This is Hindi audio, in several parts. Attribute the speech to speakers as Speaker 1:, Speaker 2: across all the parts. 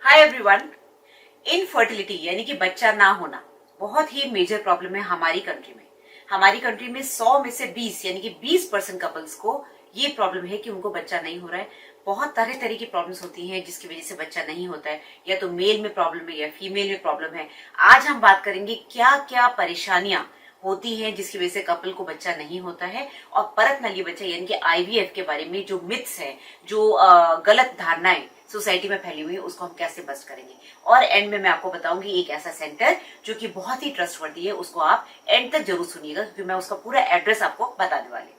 Speaker 1: Hi everyone. इनफर्टिलिटी यानी कि बच्चा ना होना बहुत ही मेजर प्रॉब्लम है हमारी कंट्री में। हमारी कंट्री में 100 में से 20 यानी कि 20% कपल्स को ये प्रॉब्लम है कि उनको बच्चा नहीं हो रहा है। बहुत तरह तरह की प्रॉब्लम्स होती हैं जिसकी वजह से बच्चा नहीं होता है, या तो मेल में प्रॉब्लम है या फीमेल में प्रॉब्लम है। आज हम बात करेंगे क्या क्या परेशानियां होती हैं जिसकी वजह से कपल को बच्चा नहीं होता है, और परत नली बच्चा यानी कि आईवीएफ के बारे में जो मिथ्स है, जो गलत धारणाएं सोसाइटी में फैली हुई है, उसको हम कैसे बस्ट करेंगे। और एंड में मैं आपको बताऊंगी एक ऐसा सेंटर जो कि बहुत ही ट्रस्टवर्दी है, उसको आप एंड तक जरूर सुनिएगा क्योंकि मैं उसका पूरा एड्रेस आपको बताने वाली हूँ।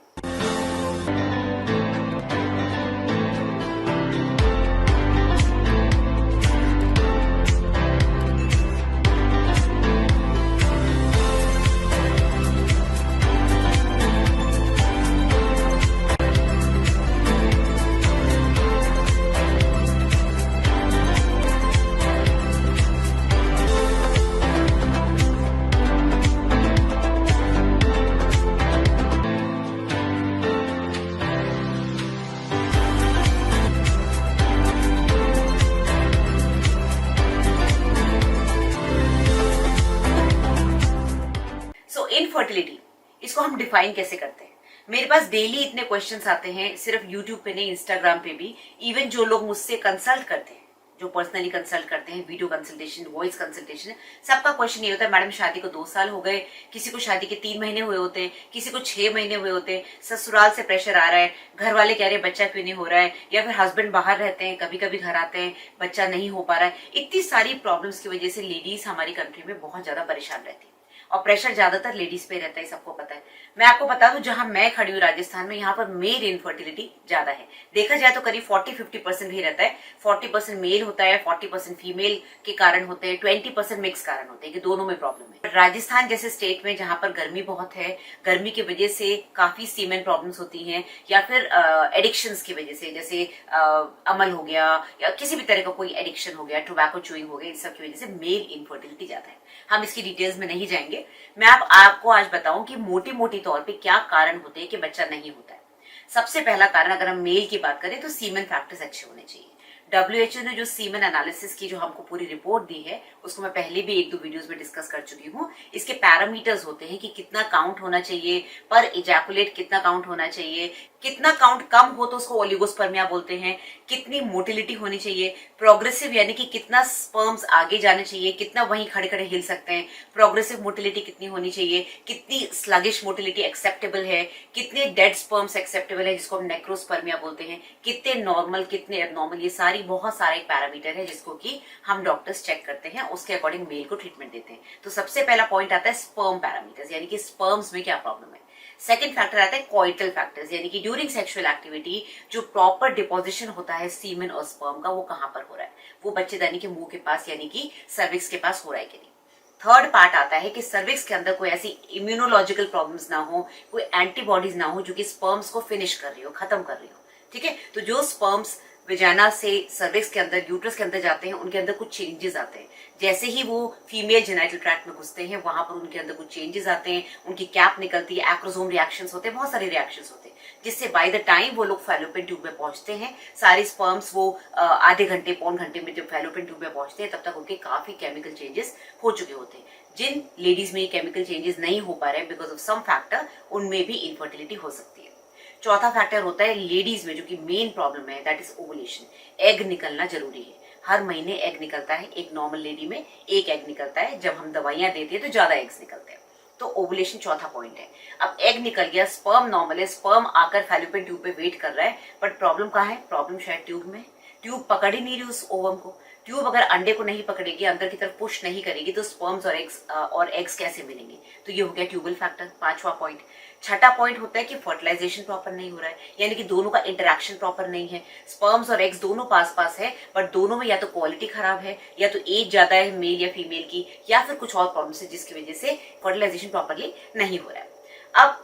Speaker 1: इनफर्टिलिटी, इसको हम डिफाइन कैसे करते हैं। मेरे पास डेली इतने क्वेश्चंस आते हैं, सिर्फ यूट्यूब पे नहीं, इंस्टाग्राम पे भी। इवन जो लोग मुझसे कंसल्ट करते हैं, जो पर्सनली कंसल्ट करते हैं, वीडियो कंसल्टेशन, वॉइस कंसल्टेशन, सबका क्वेश्चन ये होता है, मैडम शादी को 2 साल हो गए, किसी को शादी के 3 महीने हुए होते हैं, किसी को 6 महीने हुए होते हैं, ससुराल से प्रेशर आ रहा है, घर वाले कह रहे हैं बच्चा क्यों नहीं हो रहा है, या फिर हस्बैंड बाहर रहते हैं, कभी कभी घर आते हैं, बच्चा नहीं हो पा रहा है। इतनी सारी प्रॉब्लम्स की वजह से लेडीज हमारी कंट्री में बहुत ज्यादा परेशान रहती है, और प्रेशर ज्यादातर लेडीज पे रहता है, सबको पता है। मैं आपको बता दूं, जहां मैं खड़ी हूँ राजस्थान में, यहाँ पर मेल इनफर्टिलिटी ज्यादा है। देखा जाए तो करीब 40-50% ही रहता है। 40% मेल होता है, 40% फीमेल के कारण होते हैं, 20% मिक्स कारण होते हैं कि दोनों में प्रॉब्लम है। राजस्थान जैसे स्टेट में जहां पर गर्मी बहुत है, गर्मी की वजह से काफी सीमेन प्रॉब्लम्स होती हैं, या फिर एडिक्शंस की वजह से, जैसे अमल हो गया या किसी भी तरह का कोई एडिक्शन हो गया, टोबैको चूइंग हो गया, इस सब की वजह से मेल इनफर्टिलिटी ज्यादा है। हम इसकी डिटेल्स में नहीं जाएंगे। मैं आपको आज बताऊं कि मोटी मोटी तौर पे क्या कारण होते हैं कि बच्चा नहीं होता है। सबसे पहला कारण, अगर हम मेल की बात करें तो सीमेन फैक्टर्स अच्छे होने चाहिए। WHO ने जो सीमेन एनालिसिस की जो हमको पूरी रिपोर्ट दी है, उसको मैं पहले भी 1-2 वीडियोस में डिस्कस कर चुकी हूँ। इसके पैरामीटर्स होते हैं कि कितना काउंट होना चाहिए पर इजैकुलेट, कितना काउंट होना चाहिए, कितना काउंट कम हो तो उसको ओलिगोस्पर्मिया बोलते हैं, कितनी मोटिलिटी होनी चाहिए, प्रोग्रेसिव यानी कि कितना स्पर्म्स आगे जाने चाहिए, कितना वहीं खड़े खड़े हिल सकते हैं, प्रोग्रेसिव मोटिलिटी कितनी होनी चाहिए, कितनी स्लगिश मोटिलिटी एक्सेप्टेबल है, कितने डेड स्पर्म्स एक्सेप्टेबल है जिसको हम नेक्रोस्पर्मिया बोलते हैं, कितने नॉर्मल, कितने एबनॉर्मल, ये सारी बहुत सारा एक पैरामीटर है जिसको कि हम डॉक्टर्स चेक करते हैं, उसके अकॉर्डिंग मेल को ट्रीटमेंट देते हैं। तो सबसे पहला पॉइंट आता है स्पर्म पैरामीटर्स, यानी कि स्पर्म्स में क्या प्रॉब्लम है। सेकेंड फैक्टर आता है कॉइटल फैक्टर्स, यानी कि ड्यूरिंग सेक्सुअल एक्टिविटी जो प्रॉपर डिपोजिशन होता है सीमेन और स्पर्म का, वो कहां पर हो रहा है, वो बच्चेदानी के मुंह के पास यानी कि सर्विक्स के पास हो रहा है कि नहीं। थर्ड पार्ट आता है कि सर्विक्स के अंदर कोई ऐसी इम्यूनोलॉजिकल प्रॉब्लम्स ना हो, कोई एंटीबॉडीज ना हो जो कि स्पर्म्स को फिनिश कर रही हो, खत्म कर रही हो। ठीक है, तो जो स्पर्म्स विजाना से सर्विक्स के अंदर, यूट्रस के अंदर जाते हैं, उनके अंदर कुछ चेंजेस आते हैं। जैसे ही वो फीमेल जेनाइटल ट्रैक्ट में घुसते हैं, वहां पर उनके अंदर कुछ चेंजेस आते हैं, उनकी कैप निकलती है, एक्रोसोम रिएक्शंस होते हैं, बहुत सारे रिएक्शंस होते हैं, जिससे बाय द टाइम वो लोग फैलोपियन ट्यूब में पहुंचते हैं, सारे स्पर्म्स वो आधे घंटे, पौन घंटे में जब फैलोपियन ट्यूब में पहुंचते हैं, तब तक उनके काफी केमिकल चेंजेस हो चुके होते हैं। जिन लेडीज में केमिकल चेंजेस नहीं हो पा रहे बिकॉज ऑफ सम फैक्टर, उनमें भी इनफर्टिलिटी हो सकती है। चौथा फैक्टर होता है लेडीज में, जो कि मेन प्रॉब्लम है, दैट इज ओवुलेशन। एग निकलना जरूरी है, हर महीने एग निकलता है। एक नॉर्मल लेडी में एक एग निकलता है, जब हम दवाइयां देते हैं तो ज्यादा एग्स निकलते हैं। तो ओवुलेशन चौथा पॉइंट है। अब एग निकल गया, स्पर्म नॉर्मल है, स्पर्म आकर फैलोपियन ट्यूब पे वेट कर रहा है, बट प्रॉब्लम कहाँ है, प्रॉब्लम शायद ट्यूब में। ट्यूब पकड़ ही नहीं रही उस ओवम को। ट्यूब अगर अंडे को नहीं पकड़ेगी, अंदर की तरफ पुश नहीं करेगी, तो स्पर्म्स और एग्स कैसे मिलेंगे। तो ये हो गया ट्यूबल फैक्टर, पांचवा पॉइंट। छठा पॉइंट होता है कि फर्टिलाइजेशन प्रॉपर नहीं हो रहा है, यानी कि दोनों का इंटरेक्शन प्रॉपर नहीं है। स्पर्म्स और एग्स दोनों पास पास है, बट दोनों में या तो क्वालिटी खराब है, या तो एज ज्यादा है मेल या फीमेल की, या फिर कुछ और प्रॉब्लम है जिसकी वजह से फर्टिलाइजेशन प्रॉपरली नहीं हो रहा है। अब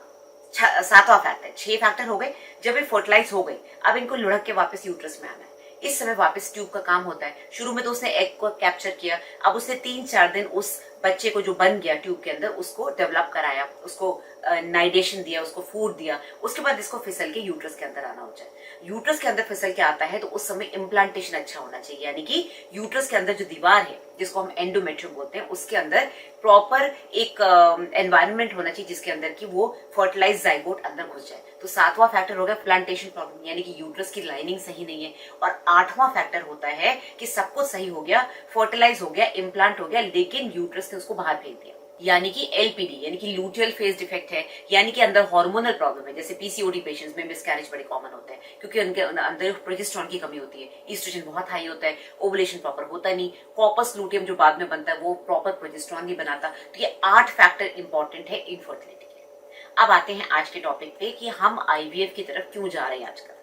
Speaker 1: सातवां फैक्टर, 6 फैक्टर हो गए। जब ये फर्टिलाइज हो गए, अब इनको लुढ़क के वापस यूट्रस में आना है। इस समय वापस ट्यूब का काम होता है। शुरू में तो उसने एग को कैप्चर किया, अब उसने 3-4 दिन उस बच्चे को जो बन गया ट्यूब के अंदर, उसको डेवलप कराया, उसको नाइडेशन दिया, उसको फूड दिया, उसके बाद इसको फिसल के यूट्रस के अंदर आना हो जाए। यूट्रस के अंदर फिसल के आता है तो उस समय इम्प्लांटेशन अच्छा होना चाहिए, यानी कि यूट्रस के अंदर जो दीवार है जिसको हम एंडोमेट्रियम बोलते हैं, उसके अंदर प्रॉपर एक एनवायरनमेंट होना चाहिए जिसके अंदर की वो फर्टिलाइज जाइगोट अंदर घुस जाए। तो 7वां फैक्टर हो गया प्लांटेशन प्रॉब्लम, यानी कि यूट्रस की लाइनिंग सही नहीं है। और 8वां फैक्टर होता है कि सब कुछ सही हो गया, फर्टिलाइज हो गया, इम्प्लांट हो गया, लेकिन यूट्रस ने उसको बाहर फेंक दिया, यानी कि एलपीडी यानी कि लूटियल फेज डिफेक्ट है, यानी कि अंदर हार्मोनल प्रॉब्लम है। जैसे पीसीओडी पेशेंट्स में मिसकैरेज बड़े कॉमन होते हैं क्योंकि उनके अंदर प्रोजेस्टेरोन की कमी होती है, ईस्ट्रोजन बहुत हाई होता है, ओवुलेशन प्रॉपर होता नहीं, कॉर्पस लूटियम जो बाद में बनता है वो प्रॉपर प्रोजेस्टेरोन नहीं बनाता। तो ये 8 फैक्टर इंपॉर्टेंट है इनफर्टिलिटी के। अब आते हैं आज के टॉपिक पे कि हम आईवीएफ की तरफ क्यों जा रहे हैं आजकल।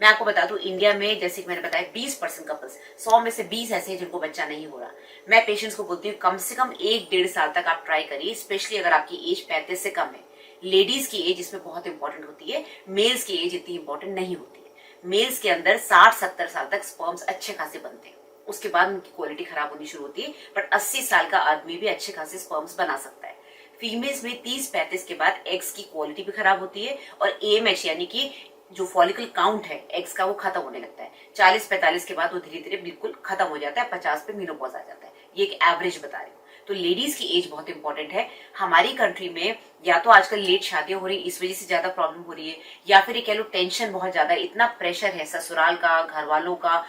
Speaker 1: मैं आपको बता दूं, इंडिया में जैसे कि मैंने बताया 20% कपल्स, 100 में से 20 ऐसे हैं जिनको बच्चा नहीं हो रहा। मैं पेशेंट्स को बोलती हूँ कम से कम 1-1.5 साल तक आप ट्राई करिए, स्पेशली अगर आपकी एज 35 से कम है। लेडीज की एज इसमें बहुत इंपॉर्टेंट होती है, मेल्स की एज इतनी इंपॉर्टेंट नहीं होती है। मेल्स के अंदर 60-70 साल तक स्पर्म्स अच्छे खासे बनते हैं, उसके बाद उनकी क्वालिटी खराब होनी शुरू होती है, बट 80 साल का आदमी भी अच्छे खासे स्पर्म्स बना सकता है। फीमेल्स में 30-35 के बाद एग्स की क्वालिटी भी खराब होती है और एएमएच यानी कि जो फॉलिकल काउंट है एग्स का वो खत्म होने लगता है। 40-45 के बाद वो धीरे धीरे बिल्कुल खत्म हो जाता है, 50 पे मेनोपॉज आ जाता है। ये एक एवरेज बता रही हूँ। तो लेडीज की एज बहुत इंपॉर्टेंट है। हमारी कंट्री में या तो आजकल लेट शादियां हो रही, इस वजह से ज्यादा प्रॉब्लम हो रही है, या फिर ये कह लो टेंशन बहुत ज्यादा है, इतना प्रेशर है ससुराल का, घर वालों का,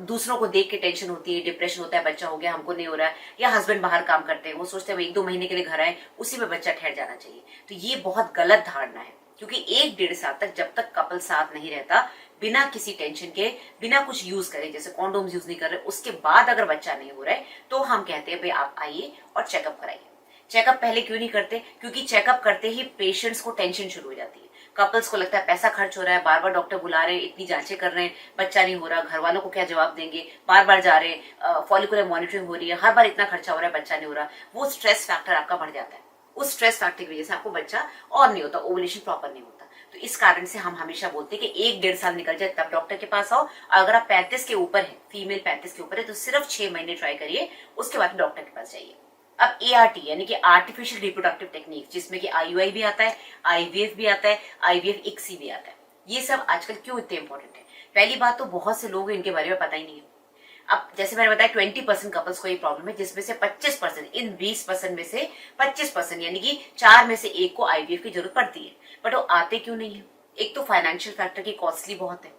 Speaker 1: दूसरों को देख के टेंशन होती है, डिप्रेशन होता है, बच्चा हो गया हमको नहीं हो रहा है, या हस्बैंड बाहर काम करते हैं, वो सोचते हैं 1-2 महीने के लिए घर आए, उसी में बच्चा ठहर जाना चाहिए। तो ये बहुत गलत धारणा है, क्योंकि 1-1.5 साल तक जब तक कपल साथ नहीं रहता, बिना किसी टेंशन के, बिना कुछ यूज करे, जैसे कॉन्डोम्स यूज नहीं कर रहे, उसके बाद अगर बच्चा नहीं हो रहा है तो हम कहते हैं भाई आप आइए और चेकअप कराइए। चेकअप पहले क्यों नहीं करते? क्योंकि चेकअप करते ही पेशेंट्स को टेंशन शुरू हो जाती है। कपल्स को लगता है पैसा खर्च हो रहा है, बार बार डॉक्टर बुला रहे हैं, इतनी जांचें कर रहे हैं, बच्चा नहीं हो रहा, घर वालों को क्या जवाब देंगे, बार बार जा रहे हैं, फॉलिकुलर मॉनिटरिंग हो रही है, हर बार इतना खर्चा हो रहा है, बच्चा नहीं हो रहा। वो स्ट्रेस फैक्टर आपका बढ़ जाता है, उस स्ट्रेस फैक्टर की वजह से आपको बच्चा और नहीं होता, ओवुलेशन प्रॉपर नहीं होता। तो इस कारण से हम हमेशा बोलते हैं कि 1-1.5 साल निकल जाए तब डॉक्टर के पास आओ। अगर आप 35 के ऊपर है, फीमेल 35 के ऊपर है, तो सिर्फ 6 महीने ट्राई करिए, उसके बाद डॉक्टर के पास जाइए। अब ART यानी कि आर्टिफिशियल रिप्रोडक्टिव टेक्निक, जिसमें कि IUI भी आता है, IVF भी आता है, IVF ICSI भी आता है, ये सब आजकल क्यों इतने इंपॉर्टेंट है? पहली बात तो बहुत से लोग इनके बारे में पता ही नहीं है। अब जैसे मैंने बताया 20% कपल्स को ये प्रॉब्लम है, जिसमें से 25%, इन 20% में से 25% यानी कि 4 में से 1 को IVF की जरूरत पड़ती है, बट वो आते क्यों नहीं है? एक तो फाइनेंशियल फैक्टर की कॉस्टली बहुत है,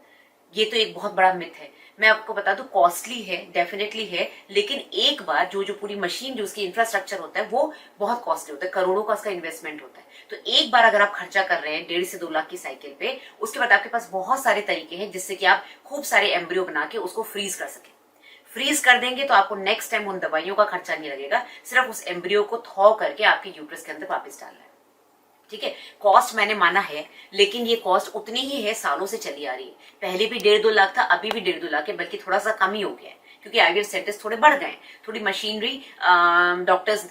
Speaker 1: ये तो एक बहुत बड़ा मिथ है। मैं आपको बता दूं कॉस्टली है, डेफिनेटली है, लेकिन एक बार जो पूरी मशीन, जो उसकी इंफ्रास्ट्रक्चर होता है वो बहुत कॉस्टली होता है, करोड़ों का उसका इन्वेस्टमेंट होता है। तो एक बार अगर आप खर्चा कर रहे हैं 1.5 से 2 लाख की साइकिल पे, उसके बाद आपके पास बहुत सारे तरीके हैं जिससे कि आप खूब सारे एम्ब्रियो बना के उसको फ्रीज कर सके। फ्रीज कर देंगे तो आपको नेक्स्ट टाइम उन दवाइयों का खर्चा नहीं लगेगा, सिर्फ उस एम्ब्रियो को थॉ करके आपके यूट्रस के अंदर वापस डालना है। ठीक है, कॉस्ट मैंने माना है, लेकिन ये कॉस्ट उतनी ही है, सालों से चली आ रही है। पहले भी 1.5-2 लाख था, अभी भी 1.5-2 लाख है, बल्कि थोड़ा सा कम ही हो गया है, क्योंकि IVF सेंटर्स थोड़े बढ़ गए, थोड़ी मशीनरी डॉक्टर्स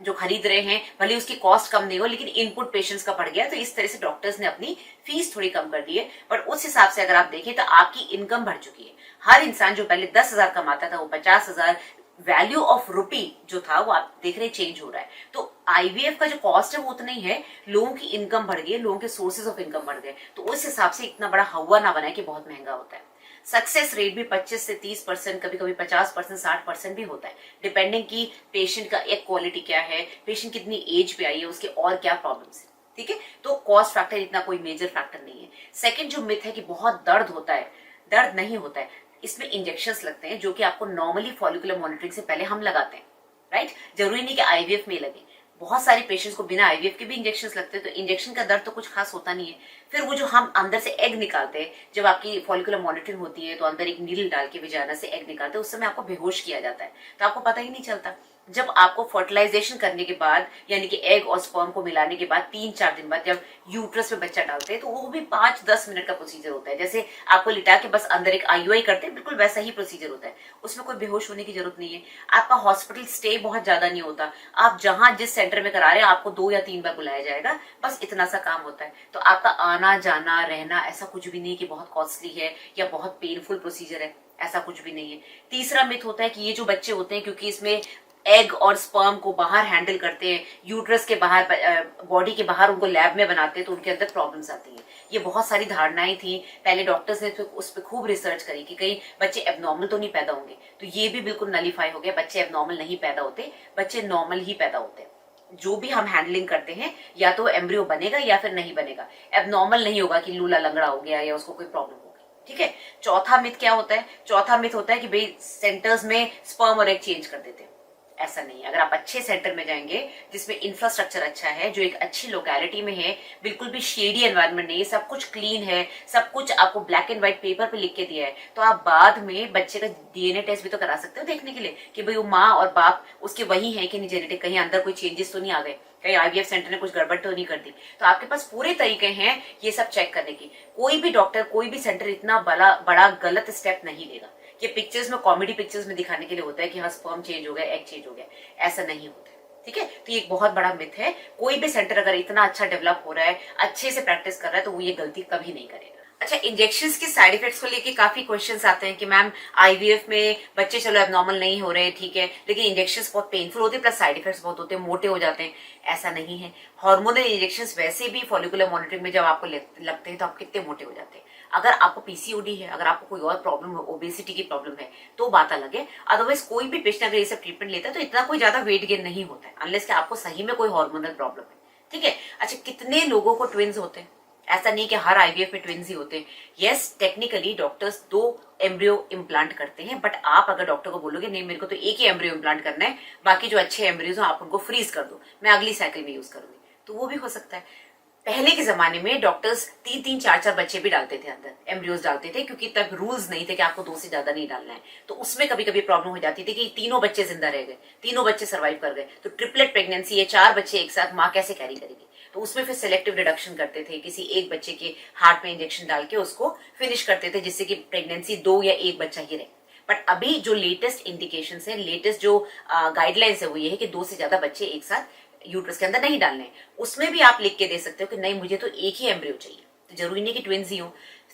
Speaker 1: जो खरीद रहे हैं, भले उसकी कॉस्ट कम नहीं हो, लेकिन इनपुट पेशेंट्स का बढ़ गया, तो इस तरह से डॉक्टर्स ने अपनी फीस थोड़ी कम कर दी है। पर उस हिसाब से अगर आप देखें तो आपकी इनकम बढ़ चुकी है। हर इंसान जो पहले 10,000 कमाता था, वो 50,000, वैल्यू ऑफ रुपी जो था वो आप देख रहे चेंज हो रहा है। तो IVF का जो कॉस्ट है वो उतना ही है, लोगों की इनकम बढ़ गई है, लोगों के सोर्सेज ऑफ इनकम बढ़ गए, तो उस हिसाब से इतना बड़ा हवा ना बनाए कि बहुत महंगा होता है। सक्सेस रेट भी 25 से 30%, कभी कभी 50%, 60% भी होता है, डिपेंडिंग की पेशेंट का एक क्वालिटी क्या है, पेशेंट कितनी एज पे आई है, उसके और क्या प्रॉब्लम्स है। ठीक है, तो कॉस्ट फैक्टर इतना कोई मेजर फैक्टर नहीं है। सेकेंड जो मिथ है कि बहुत दर्द होता है, दर्द नहीं होता है, इसमें इंजेक्शंस लगते हैं जो कि आपको नॉर्मली फॉलिकुलर मॉनिटरिंग से पहले हम लगाते हैं, राइट? जरूरी नहीं कि IVF में लगे, बहुत सारे पेशेंट्स को बिना IVF के भी इंजेक्शंस लगते हैं, तो इंजेक्शन का दर्द तो कुछ खास होता नहीं है। फिर वो जो हम अंदर से एग निकालते हैं, जब आपकी फॉलिकुलर मॉनिटरिंग होती है तो अंदर एक नीडल डाल के विजाना से एग निकालते हैं, उस समय आपको बेहोश किया जाता है, तो आपको पता ही नहीं चलता। जब आपको फर्टिलाइजेशन करने के बाद, यानी कि एग और स्पर्म को मिलाने के बाद 3-4 दिन बाद जब यूट्रस में बच्चा डालते हैं, तो वो भी 5-10 मिनट का प्रोसीजर होता है। जैसे आपको लिटा के बस अंदर एक IUI करते हैं, बिल्कुल वैसा ही प्रोसीजर होता है, उसमें कोई बेहोश होने की जरूरत नहीं है। आपका हॉस्पिटल स्टे बहुत ज्यादा नहीं होता, आप जहां जिस सेंटर में करा रहे हैं आपको 2 या 3 बार बुलाया जाएगा, बस इतना सा काम होता है। तो आपका आना जाना रहना ऐसा कुछ भी नहीं कि बहुत कॉस्टली है या बहुत पेनफुल प्रोसीजर है, ऐसा कुछ भी नहीं है। तीसरा मिथ होता है कि ये जो बच्चे होते हैं, क्योंकि इसमें एग और स्पर्म को बाहर हैंडल करते हैं, यूट्रस के बाहर, बॉडी के बाहर उनको लैब में बनाते हैं, तो उनके अंदर प्रॉब्लम्स आती हैं। ये बहुत सारी धारणाएं थी। पहले डॉक्टर्स ने उस पर खूब रिसर्च करी कि कहीं बच्चे एबनॉर्मल तो नहीं पैदा होंगे, तो ये भी बिल्कुल नलीफाई हो गया। बच्चे एबनॉर्मल नहीं पैदा होते, बच्चे नॉर्मल ही पैदा होते हैं। जो भी हम हैंडलिंग करते हैं, या तो एम्ब्रियो बनेगा या फिर नहीं बनेगा। एबनॉर्मल नहीं होगा कि लूला लंगड़ा हो गया या उसको कोई प्रॉब्लम होगी। ठीक है। चौथा मिथ क्या होता है? चौथा मिथ होता है कि भाई सेंटर्स में स्पर्म और एग चेंज कर देते हैं। ऐसा नहीं है। अगर आप अच्छे सेंटर में जाएंगे जिसमें इंफ्रास्ट्रक्चर अच्छा है, जो एक अच्छी लोकेलिटी में है, बिल्कुल भी शेडी एनवायरनमेंट नहीं है, सब कुछ क्लीन है, सब कुछ आपको ब्लैक एंड व्हाइट पेपर पे लिख के दिया है, तो आप बाद में बच्चे का डीएनए टेस्ट भी तो करा सकते हो देखने के लिए कि भाई वो माँ और बाप उसके वही है कि नहीं, जेनेटिक कहीं अंदर कोई चेंजेस तो नहीं आ गए, कहीं आईवीएफ सेंटर ने कुछ गड़बड़ तो नहीं कर दी। तो आपके पास पूरे तरीके हैं ये सब चेक करने की। कोई भी डॉक्टर, कोई भी सेंटर इतना बड़ा गलत स्टेप नहीं लेगा। ये पिक्चर्स में, कॉमेडी पिक्चर्स में दिखाने के लिए होता है कि हाँ स्पर्म चेंज हो गया, एग चेंज हो गया, ऐसा नहीं होता है। ठीक है। तो ये एक बहुत बड़ा मिथ है। कोई भी सेंटर अगर इतना अच्छा डेवलप हो रहा है, अच्छे से प्रैक्टिस कर रहा है, तो वो ये गलती कभी नहीं करेगा। अच्छा, इंजेक्शंस के साइड इफेक्ट्स को लेके काफी क्वेश्चंस आते हैं कि मैम आईवीएफ में बच्चे चलो एबनॉर्मल नहीं हो रहे, ठीक है, लेकिन इंजेक्शंस बहुत पेनफुल होते हैं, प्लस साइड इफेक्ट्स बहुत होते हैं, मोटे हो जाते हैं। ऐसा नहीं है। हार्मोनल इंजेक्शंस वैसे भी फॉलिकुलर मॉनिटरिंग में जब आपको लगते हैं तो आप कितने मोटे हो जाते हैं। अगर आपको पीसीओडी है, अगर आपको कोई और प्रॉब्लम है, ओबेसिटी की प्रॉब्लम है, तो बात अलग है। अदरवाइज कोई भी पेशेंट अगर ये सब ट्रीटमेंट लेता है तो इतना कोई ज्यादा वेट गेन नहीं होता है, अनलेस कि आपको सही में कोई हार्मोनल प्रॉब्लम है। ठीक है। अच्छा, कितने लोगों को ट्विंस होते हैं? ऐसा नहीं कि हर आईवीएफ में ट्विंस ही होते हैं। Yes, technically doctors 2 embryo implant करते हैं, बट आप अगर डॉक्टर को बोलोगे नहीं मेरे को तो एक ही एम्ब्रियो इम्प्लांट करना है, बाकी जो अच्छे एम्ब्रियोज हो आप उनको फ्रीज कर दो, मैं अगली साइकिल में यूज करूंगी, तो वो भी हो सकता है। पहले के जमाने में डॉक्टर्स 3-3, 4-4 बच्चे भी डालते थे, अंदर एम्ब्रियोज डालते थे, क्योंकि तब रूल्स नहीं थे कि आपको 2 से ज्यादा नहीं डालना है। तो उसमें कभी कभी प्रॉब्लम हो जाती थी कि तीनों बच्चे जिंदा रह गए, तीनों बच्चे सर्वाइव कर गए, तो ट्रिपलेट प्रेगनेंसी है, 4 बच्चे एक साथ माँ कैसे कैरी करेगी? तो उसमें फिर सिलेक्टिव रिडक्शन करते थे, किसी एक बच्चे के हार्ट में इंजेक्शन डाल के उसको फिनिश करते थे, जिससे कि प्रेगनेंसी 2 या 1 बच्चा ही रहे। बट अभी जो लेटेस्ट इंडिकेशन है, लेटेस्ट जो गाइडलाइंस है, वो ये है कि 2 से ज्यादा बच्चे एक साथ यूट्रस के अंदर नहीं डालने। उसमें भी आप लिख के दे सकते हो कि नहीं मुझे तो एक ही एम्ब्रियो चाहिए, तो जरूरी नहीं कि ट्विंस ही हो।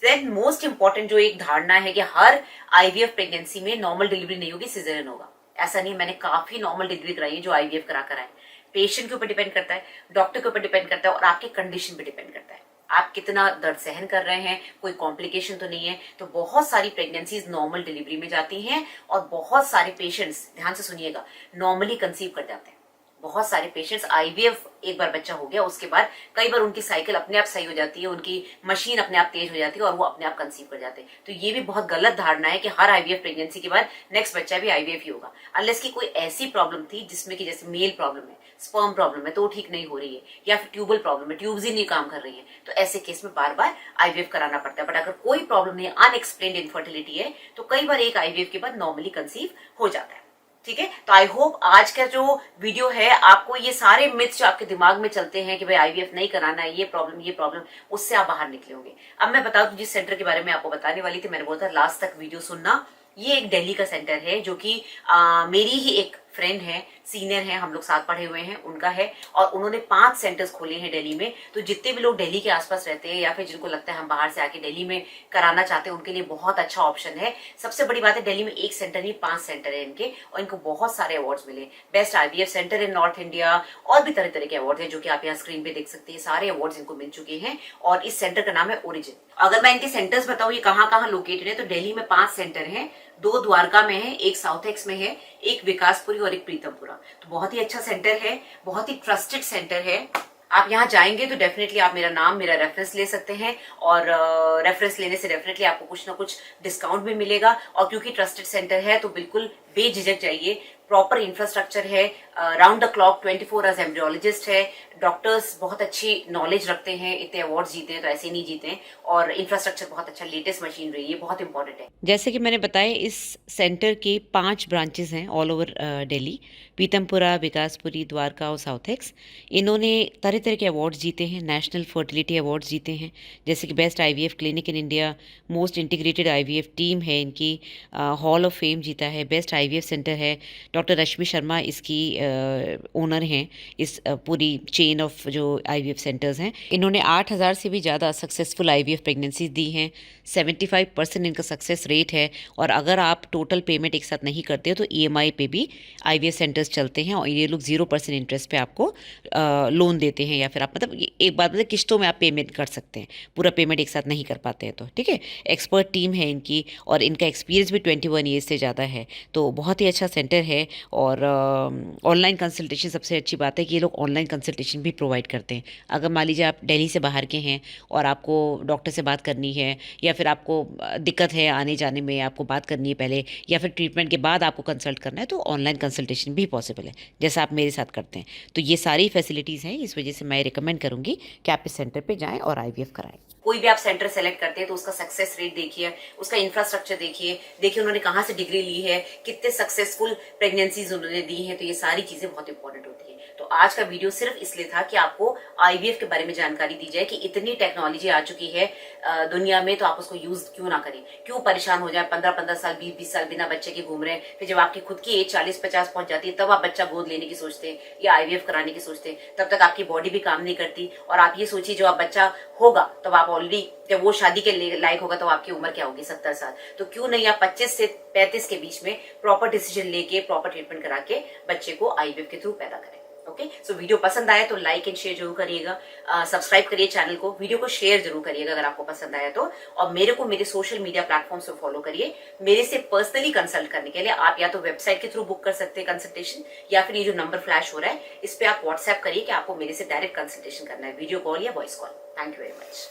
Speaker 1: देन मोस्ट इंपॉर्टेंट जो एक धारणा है कि हर आईवीएफ प्रेगनेंसी में नॉर्मल डिलीवरी नहीं होगी, सिजेरियन होगा। ऐसा नहीं है। मैंने काफी नॉर्मल डिलीवरी कराई है जो आईवीएफ करा कर आए। पेशेंट के ऊपर डिपेंड करता है, डॉक्टर के ऊपर डिपेंड करता है, और आपके कंडीशन पे डिपेंड करता है, आप कितना दर्द सहन कर रहे हैं, कोई कॉम्प्लिकेशन तो नहीं है। तो बहुत सारी प्रेगनेंसीज नॉर्मल डिलीवरी में जाती हैं, और बहुत सारे पेशेंट्स, ध्यान से सुनिएगा, नॉर्मली कंसीव कर जाते हैं। बहुत सारे पेशेंट्स आईवीएफ एक बार बच्चा हो गया उसके बाद कई बार उनकी साइकिल अपने आप सही हो जाती है, उनकी मशीन अपने आप तेज हो जाती है, और वो अपने आप कंसीव कर जाते हैं। तो ये भी बहुत गलत धारणा है कि हर आईवीएफ प्रेगनेंसी के बाद नेक्स्ट बच्चा भी आईवीएफ ही होगा, अनलेस की कोई ऐसी प्रॉब्लम थी जिसमें कि जैसे मेल प्रॉब्लम है, स्पर्म प्रॉब्लम है तो वो ठीक नहीं हो रही है, या फिर ट्यूबल प्रॉब्लम है, ट्यूब्स ही नहीं काम कर रही है, तो ऐसे केस में बार बार आईवीएफ कराना पड़ता है। बट अगर कोई प्रॉब्लम नहीं है, अनएक्सप्लेन्ड इनफर्टिलिटी है, तो कई बार एक आईवीएफ के बाद नॉर्मली कंसीव हो जाता है। ठीक है। तो आई होप आज का जो वीडियो है आपको ये सारे मिथ्स जो आपके दिमाग में चलते हैं कि भाई आईवीएफ नहीं कराना है, ये प्रॉब्लम, उससे आप बाहर निकले होंगे। अब मैं बता दूं जिस सेंटर के बारे में आपको बताने वाली थी, मैंने बोला था लास्ट तक वीडियो सुनना। ये एक दिल्ली का सेंटर है जो कि मेरी ही एक फ्रेंड है, सीनियर है, हम लोग साथ पढ़े हुए हैं, उनका है, और उन्होंने 5 सेंटर्स खोले हैं दिल्ली में। तो जितने भी लोग दिल्ली के आसपास रहते हैं या फिर जिनको लगता है हम बाहर से आके दिल्ली में कराना चाहते हैं, उनके लिए बहुत अच्छा ऑप्शन है। सबसे बड़ी बात है दिल्ली में एक सेंटर नहीं 5 सेंटर है इनके, और इनको बहुत सारे अवार्ड्स मिले, बेस्ट आईवीएफ सेंटर इन नॉर्थ इंडिया, और भी तरह तरह के अवार्ड है जो कि आप यहाँ स्क्रीन पे देख सकते हैं। सारे अवार्ड्स इनको मिल चुके हैं, और इस सेंटर का नाम है ओरिजिन। अगर मैं इनके सेंटर्स बताऊं ये कहाँ कहाँ लोकेटेड है, तो दिल्ली में 5 सेंटर है, 2 द्वारका में है, एक साउथ एक्स में है, एक विकासपुरी और एक प्रीतमपुरा। तो बहुत ही अच्छा सेंटर है, बहुत ही ट्रस्टेड सेंटर है। आप यहाँ जाएंगे तो डेफिनेटली आप मेरा नाम, मेरा रेफरेंस ले सकते हैं, और रेफरेंस लेने से डेफिनेटली आपको कुछ ना कुछ डिस्काउंट भी मिलेगा। और क्योंकि ट्रस्टेड सेंटर है तो बिल्कुल बेझिझक जाइए। प्रॉपर इंफ्रास्ट्रक्चर है, round the clock 24 hours embryologist है, डॉक्टर्स बहुत अच्छी नॉलेज रखते हैं, इतने अवार्ड जीते हैं तो ऐसे नहीं जीते हैं, और इंफ्रास्ट्रक्चर बहुत अच्छा, लेटेस्ट मशीनरी, ये बहुत इंपॉर्टेंट है। जैसे कि मैंने बताया इस सेंटर के 5 ब्रांचेस हैं ऑल ओवर दिल्ली, पीतमपुरा, विकासपुरी, द्वारका और साउथ एक्स। इन्होंने तरह तरह के अवार्ड्स जीते हैं, नेशनल फर्टिलिटी अवार्ड्स जीते हैं, जैसे कि best IVF clinic in India, most integrated IVF team है इनकी, हॉल ऑफ फेम जीता है, बेस्ट IVF सेंटर है, डॉक्टर रश्मि शर्मा इसकी ओनर हैं, इस पूरी चेन ऑफ जो IVF सेंटर्स हैं। इन्होंने 8,000 से भी ज़्यादा सक्सेसफुल IVF प्रेगनेंसीज दी हैं। 75% इनका सक्सेस रेट है। और अगर आप टोटल पेमेंट एक साथ नहीं करते हो तो EMI पे भी IVF सेंटर्स चलते हैं, और ये लोग 0% इंटरेस्ट पे आपको लोन देते हैं, या फिर आप मतलब एक बात मतलब किस्तों में आप पेमेंट कर सकते हैं, पूरा पेमेंट एक साथ नहीं कर पाते हैं तो ठीक है। एक्सपर्ट टीम है इनकी, और इनका एक्सपीरियंस भी 21 ईयर्स से ज़्यादा है, तो बहुत ही अच्छा सेंटर है। और ऑनलाइन कंसल्टेशन, सबसे अच्छी बात है कि ये लोग ऑनलाइन कंसल्टेशन भी प्रोवाइड करते हैं। अगर मान लीजिए आप दिल्ली से बाहर के हैं और आपको डॉक्टर से बात करनी है, या फिर आपको दिक्कत है आने जाने में, आपको बात करनी है पहले, या फिर ट्रीटमेंट के बाद आपको कंसल्ट करना है, तो ऑनलाइन कंसल्टेशन भी पॉसिबल है, जैसा आप मेरे साथ करते हैं। तो ये सारी फैसिलिटीज़ हैं, इस वजह से मैं रिकमेंड करूँगी कि आप इस सेंटर पे जाएं और IVF कराएं। कोई भी आप सेंटर सेलेक्ट करते हैं तो उसका सक्सेस रेट देखिए, उसका इंफ्रास्ट्रक्चर देखिए उन्होंने कहाँ से डिग्री ली है, कितने सक्सेसफुल प्रेगनेंसीज उन्होंने दी हैं, तो ये सारी चीजें बहुत इंपॉर्टेंट होती है। तो आज का वीडियो सिर्फ इसलिए था कि आपको IVF के बारे में जानकारी दी जाए कि इतनी टेक्नोलॉजी आ चुकी है दुनिया में, तो आप उसको यूज क्यों ना करें, क्यों परेशान हो जाए 15-15 साल 20-20 साल बिना बच्चे के घूम रहे हैं। फिर जब आपकी खुद की एज 40-50 पहुंच जाती है तब आप बच्चा गोद लेने की सोचते हैं या IVF कराने की सोचते हैं, तब तक आपकी बॉडी भी काम नहीं करती। और आप ये सोचिए जो आप बच्चा होगा तब आप ऑलरेडी, जब वो शादी के लायक होगा तो आपकी उम्र क्या होगी, 70 साल। तो क्यों नहीं आप 25 से 35 के बीच में प्रॉपर डिसीजन लेके प्रॉपर ट्रीटमेंट करा के बच्चे को IVF के थ्रू पैदा करें। ओके, सो वीडियो पसंद आया तो लाइक एंड शेयर जरूर करिएगा, सब्सक्राइब करिए चैनल को, वीडियो को शेयर जरूर करिएगा अगर आपको पसंद आया तो। और मेरे को मेरे सोशल मीडिया प्लेटफॉर्म्स पे फॉलो करिए। मेरे से पर्सनली कंसल्ट करने के लिए आप या तो वेबसाइट के थ्रू बुक कर सकते हैं कंसल्टेशन, या फिर ये जो नंबर फ्लैश हो रहा है इस पे आप व्हाट्सएप करिए कि आपको मेरे से डायरेक्ट कंसल्टेशन करना है, वीडियो कॉल या voice call. Thank you very much.